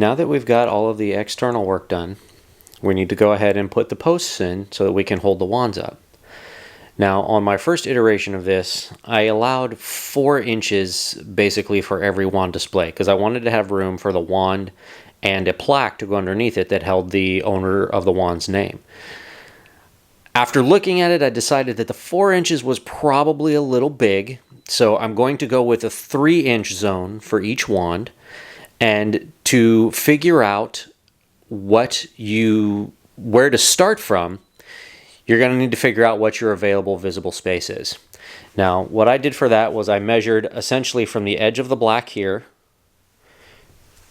Now that we've got all of the external work done, we need to go ahead and put the posts in so that we can hold the wands up. Now, on my first iteration of this, I allowed 4 inches basically for every wand display because I wanted to have room for the wand and a plaque to go underneath it that held the owner of the wand's name. After looking at it, I decided that the 4 inches was probably a little big, so I'm going to go with a 3-inch zone for each wand. And to figure out where to start from, you're going to need to figure out what your available visible space is. Now, what I did for that was I measured essentially from the edge of the black here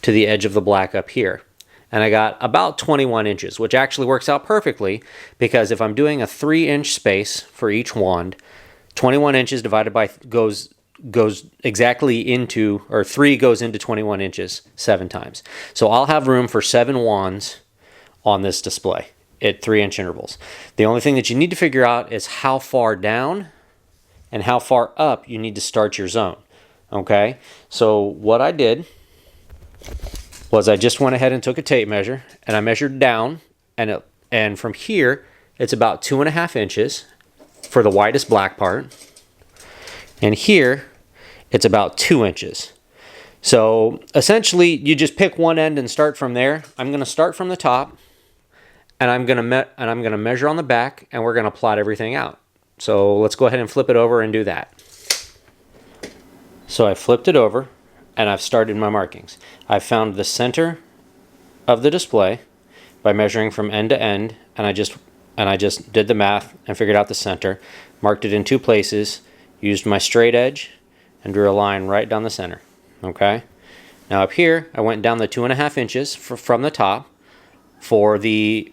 to the edge of the black up here. And I got about 21 inches, which actually works out perfectly because if I'm doing a 3-inch space for each wand, 21 inches divided by goes exactly into, or 3 goes into 21 inches 7 times. So I'll have room for 7 wands on this display at 3-inch intervals. The only thing that you need to figure out is how far down and how far up you need to start your zone. Okay, so what I did was I just went ahead and took a tape measure and I measured down, and from here it's about 2.5 inches for the widest black part, and here it's about 2 inches. So essentially you just pick one end and start from there. I'm going to start from the top, and I'm going to measure on the back, and we're going to plot everything out. So let's go ahead and flip it over and do that. So I flipped it over and I've started my markings. I've found the center of the display by measuring from end to end, and I just did the math and figured out the center, marked it in 2 places, used my straight edge, and drew a line right down the center. Okay. Now up here, I went down the 2.5 inches from the top for the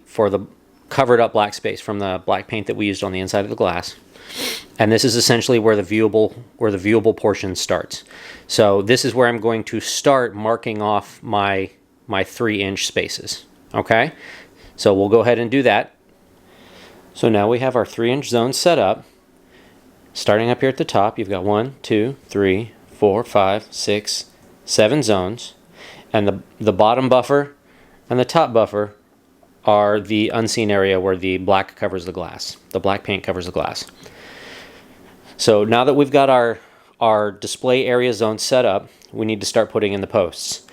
covered up black space from the black paint that we used on the inside of the glass. And this is essentially where the viewable portion starts. So this is where I'm going to start marking off my 3-inch spaces. Okay? So we'll go ahead and do that. So now we have our 3-inch zone set up. Starting up here at the top, you've got 1, 2, 3, 4, 5, 6, 7 zones. And the bottom buffer and the top buffer are the unseen area where the black covers the glass. The black paint covers the glass. So now that we've got our display area zone set up, we need to start putting in the posts.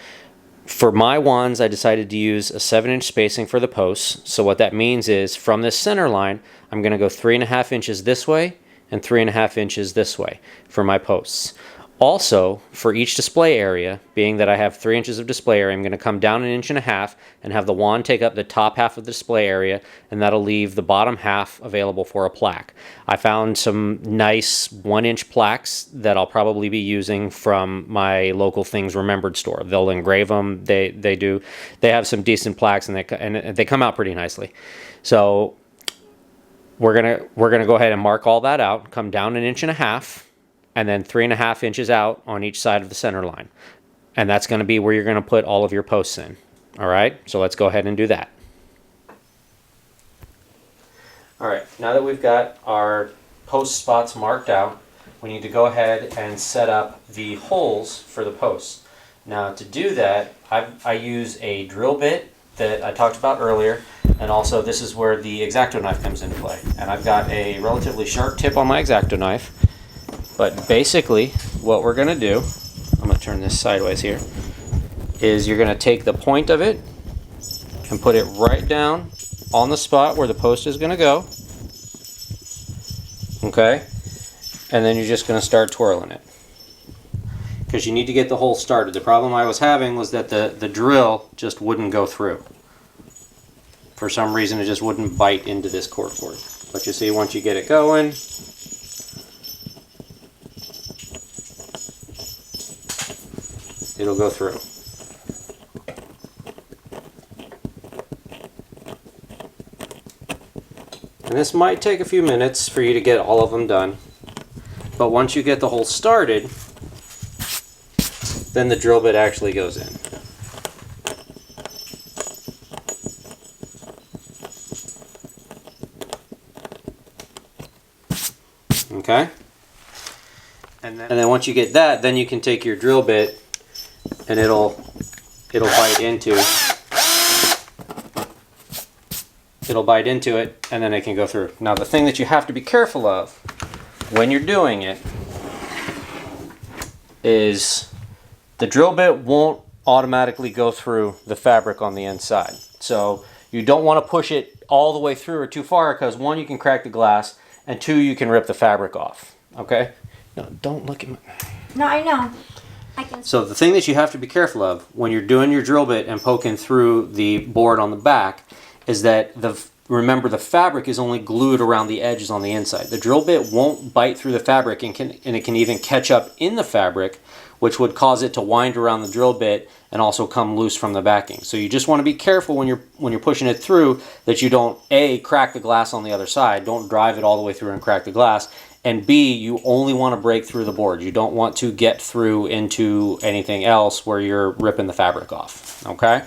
For my wands, I decided to use a 7-inch spacing for the posts. So what that means is from this center line, I'm going to go 3.5 inches this way and 3.5 inches this way for my posts. Also, for each display area, being that I have 3 inches of display area, I'm going to come down 1.5 inches and have the wand take up the top half of the display area, and that'll leave the bottom half available for a plaque. I found some nice 1-inch plaques that I'll probably be using from my local Things Remembered store. They'll engrave them. They have some decent plaques, and they come out pretty nicely. So we're gonna go ahead and mark all that out. Come down 1.5 inches. And then 3.5 inches out on each side of the center line. And that's going to be where you're going to put all of your posts in. All right, so let's go ahead and do that. All right, now that we've got our post spots marked out, we need to go ahead and set up the holes for the posts. Now to do that, I use a drill bit that I talked about earlier, and also this is where the X-Acto knife comes into play. And I've got a relatively sharp tip on my X-Acto knife. But basically, what we're going to do, I'm going to turn this sideways here, is you're going to take the point of it and put it right down on the spot where the post is going to go. Okay? And then you're just going to start twirling it. Because you need to get the hole started. The problem I was having was that the drill just wouldn't go through. For some reason, it just wouldn't bite into this cork board. But you see, once you get it going, it'll go through. And this might take a few minutes for you to get all of them done. But once you get the hole started, then the drill bit actually goes in. Okay? And then once you get that, then you can take your drill bit and it'll it'll bite into it, and then it can go through. Now the thing that you have to be careful of when you're doing it is the drill bit won't automatically go through the fabric on the inside. So you don't want to push it all the way through or too far, because one, you can crack the glass, and two, you can rip the fabric off. Okay? No, don't look at me. No, I know. I can. So the thing that you have to be careful of when you're doing your drill bit and poking through the board on the back is that remember the fabric is only glued around the edges on the inside. The drill bit won't bite through the fabric, and it can even catch up in the fabric, which would cause it to wind around the drill bit and also come loose from the backing. So you just want to be careful when you're pushing it through that you don't A, crack the glass on the other side, don't drive it all the way through and crack the glass, and B, you only want to break through the board. You don't want to get through into anything else where you're ripping the fabric off. Okay?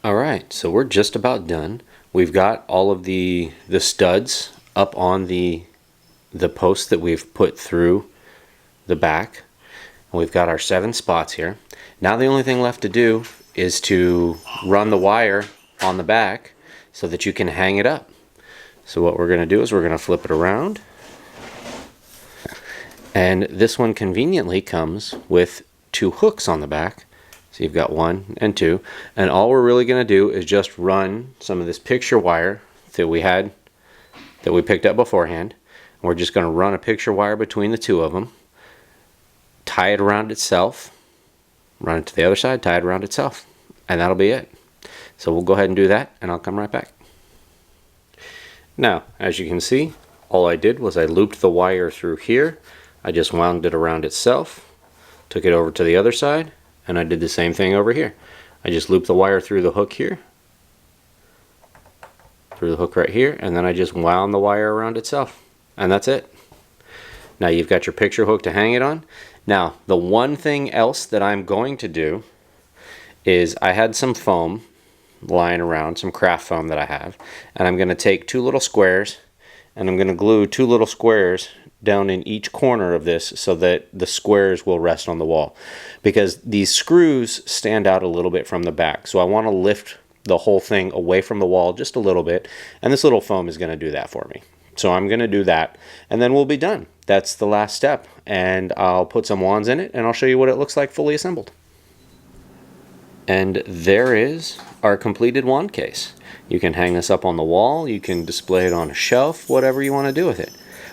All right, so we're just about done. We've got all of the studs up on the post that we've put through the back. And we've got our 7 spots here. Now the only thing left to do is to run the wire on the back so that you can hang it up. So what we're going to do is we're going to flip it around. And this one conveniently comes with 2 hooks on the back. So you've got 1 and 2. And all we're really going to do is just run some of this picture wire that we picked up beforehand. And we're just going to run a picture wire between the 2 of them. Tie it around itself. Run it to the other side, tie it around itself. And that'll be it. So we'll go ahead and do that, and I'll come right back. Now, as you can see, all I did was I looped the wire through here. I just wound it around itself, took it over to the other side, and I did the same thing over here. I just looped the wire through the hook here, through the hook right here, and then I just wound the wire around itself. And that's it. Now you've got your picture hook to hang it on. Now, the one thing else that I'm going to do is I had some foam lying around, some craft foam that I have, and I'm going to take 2 little squares and I'm going to glue 2 little squares down in each corner of this so that the squares will rest on the wall, because these screws stand out a little bit from the back, so I want to lift the whole thing away from the wall just a little bit, and this little foam is going to do that for me. So I'm going to do that, and then we'll be done. That's the last step, and I'll put some wands in it and I'll show you what it looks like fully assembled. And there is our completed wand case. You can hang this up on the wall, you can display it on a shelf, whatever you want to do with it.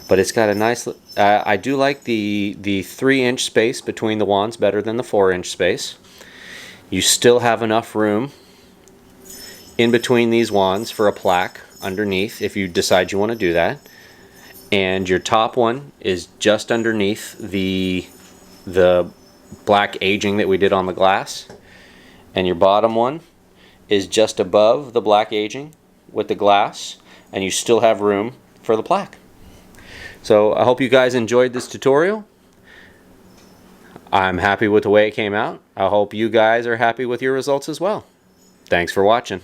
But it's got a nice, I do like the 3-inch space between the wands better than the 4-inch space. You still have enough room in between these wands for a plaque underneath if you decide you want to do that. And your top one is just underneath the black aging that we did on the glass. And your bottom one is just above the black aging with the glass, and you still have room for the plaque. So I hope you guys enjoyed this tutorial. I'm happy with the way it came out. I hope you guys are happy with your results as well. Thanks for watching.